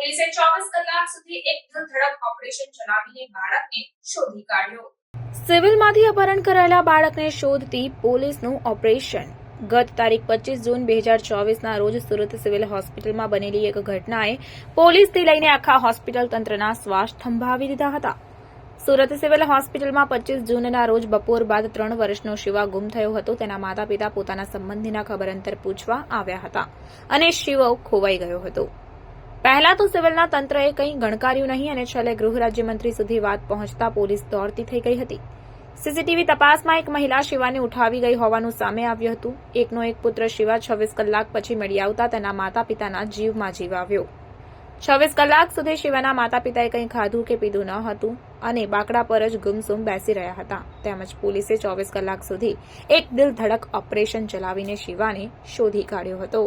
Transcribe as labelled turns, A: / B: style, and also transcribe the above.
A: પોલીસે 24 કલાક સુધી એક દિલધડક ઓપરેશન ચલાવીને બાળકને શોધી કાઢ્યો। સિવિલમાંથી અપહરણ કરાયેલા બાળકને શોધતી પોલીસનું ઓપરેશન। ગત તારીખ 25 જૂન 2024ના રોજ સુરત સિવિલ હોસ્પિટલમાં બનેલી એક ઘટનાએ પોલીસથી લઈને આખા હોસ્પિટલ તંત્રના શ્વાસ થંભાવી દીધા હતા। સુરત સિવિલ હોસ્પિટલમાં 25 જૂનના રોજ બપોર બાદ 3 વર્ષનો શિવા ગુમ થયો હતો। તેના માતા પિતા પોતાના સંબંધીના ખબર અંતર પૂછવા આવ્યા હતા અને શિવો ખોવાઈ ગયો હતો। પહેલા તો સિવિલના તંત્રએ કંઈ ગણકાર્યું નહીં અને છેલ્લે ગૃહ રાજ્યમંત્રી સુધી વાત પહોંચતા પોલીસ દોડતી થઈ ગઈ હતી। સીસીટીવી તપાસમાં એક મહિલા શિવાને ઉઠાવી ગઈ હોવાનું સામે આવ્યું હતું। એકનો એક પુત્ર શિવા 26 કલાક પછી મળી આવતા તેના માતા પિતાના જીવમાં જીવ આવ્યો। 26 કલાક સુધી શિવાના માતા પિતાએ કંઈ ખાધું કે પીધું ન હતું અને બાકડા પર જ ગુમસુમ બેસી રહ્યા હતા। તેમજ પોલીસે 24 કલાક સુધી એક દિલધડક ઓપરેશન ચલાવીને શિવાને શોધી કાઢ્યો હતો।